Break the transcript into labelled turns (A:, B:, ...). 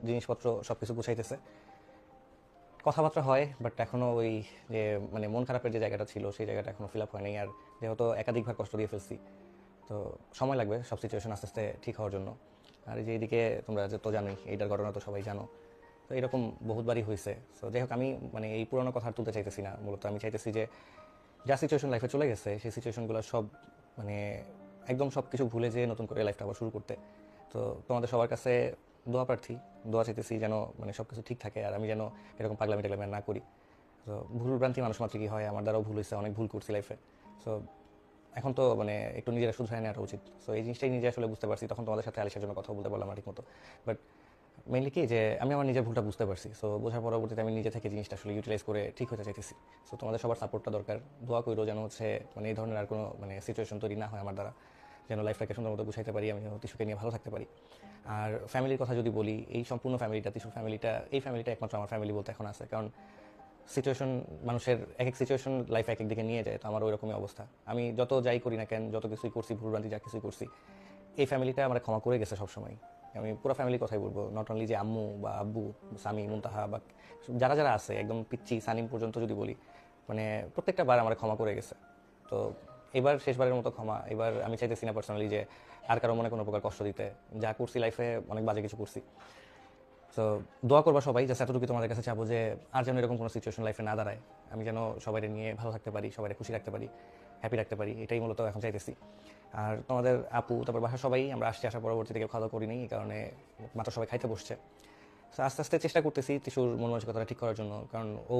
A: জিনিসপত্র সবকিছু গুছাইতেছে, কথাবার্তা হয়, বাট এখনো ওই যে মানে মন খারাপের যে জায়গাটা ছিল সেই জায়গাটা এখনো ফিল আপ হয়নি। আর যেহেতু একাধিকবার কষ্ট দিয়ে ফেলছি, তো সময় লাগবে সব সিচুয়েশন আস্তে আস্তে ঠিক হওয়ার জন্য। আর এই যে এইদিকে তোমরা যে তো জানোই, এইটার ঘটনা তো সবাই জানো, তো এরকম বহুতবারই হয়েছে। তো যাই হোক, আমি মানে এই পুরোনো কথা আর তুলতে চাইতেছি না। মূলত আমি চাইতেছি যে যা সিচুয়েশন লাইফে চলে গেছে সেই সিচুয়েশনগুলো সব মানে একদম সব কিছু ভুলে যেয়ে নতুন করে লাইফটা আবার শুরু করতে। তো তোমাদের সবার কাছে দোয়া প্রার্থী, দোয়া চাইতেছি যেন মানে সব কিছু ঠিক থাকে, আর আমি যেন এরকম পাগলামি টাগলামি আর না করি। তো ভুল ভ্রান্তি মানুষ মাত্র কি হয়, আমার দ্বারাও ভুল হয়েছে, অনেক ভুল করছি লাইফে। সো এখন তো মানে একটু নিজেরা শুধরায় নেওয়াটা উচিত। সো এই জিনিসটাই নিজে আসলে বুঝতে পারছি, তখন তোমাদের সাথে আলিশার জন্য কথা বলতে পারলাম না ঠিক মতো। বাট মেইনলি কি যে আমি আমার নিজের ভুলটা বুঝতে পারছি। সো বোঝার পরবর্তীতে আমি নিজে থেকে জিনিসটা আসলে ইউটিলাইজ করে ঠিক হতে চাইতেছি। সো তোমাদের সবার সাপোর্টটা দরকার, দোয়া করো যেন হচ্ছে মানে এই ধরনের আর কোনো মানে সিচুয়েশন তৈরি না হয় আমার দ্বারা, যেন লাইফটাকে সুন্দর মতো গুছাইতে পারি, আমি যেন তিশুকে নিয়ে ভালো থাকতে পারি। আর ফ্যামিলির কথা যদি বলি, এই সম্পূর্ণ ফ্যামিলিটা, তিশুর ফ্যামিলিটা, এই ফ্যামিলিটা একমাত্র আমার ফ্যামিলি বলতে এখন আছে। কারণ সিচুয়েশন মানুষের এক এক সিচুয়েশন লাইফ এক এক দিকে নিয়ে যায়, তো আমার ওইরকমই অবস্থা। আমি যত যাই করি না কেন, যত কিছুই করছি, ভুলভ্রান্তি যা কিছুই করছি, এই ফ্যামিলিটা আমার ক্ষমা করে গেছে সবসময়। আমি পুরো ফ্যামিলির কথাই বলবো, নট অনলি যে আম্মু বা আব্বু, সামি, মুনতাহা বা যারা যারা আছে, একদম পিচ্চি সানিম পর্যন্ত যদি বলি, মানে প্রত্যেকটা বার আমার ক্ষমা করে গেছে। তো এবার শেষবারের মতো ক্ষমা। এবার আমি চাইতেছি না পার্সোনালি যে আর কারো মনে কোনো প্রকার কষ্ট দিতে। যা করছি লাইফে অনেক বাজে কিছু করছি। তো দোয়া করবা সবাই, জাস্ট এতটুকু তোমাদের কাছে চাবো যে আর যেন এরকম কোনো সিচুয়েশন লাইফে না দাঁড়ায়। আমি যেন সবাই নিয়ে ভালো থাকতে পারি, সবাই খুশি রাখতে পারি, হ্যাপি রাখতে পারি, এটাই মূলত এখন চাইতেছি। আর তোমাদের আপু, তারপর বাসা সবাই আমরা আসছি, আসার পরবর্তী থেকে খাওয়া দাওয়া করিনি, এই কারণে মাত্র সবাই খাইতে বসছে। তো আস্তে আস্তে চেষ্টা করতেছি তিশুর মন মানসিকতাটা ঠিক করার জন্য, কারণ ও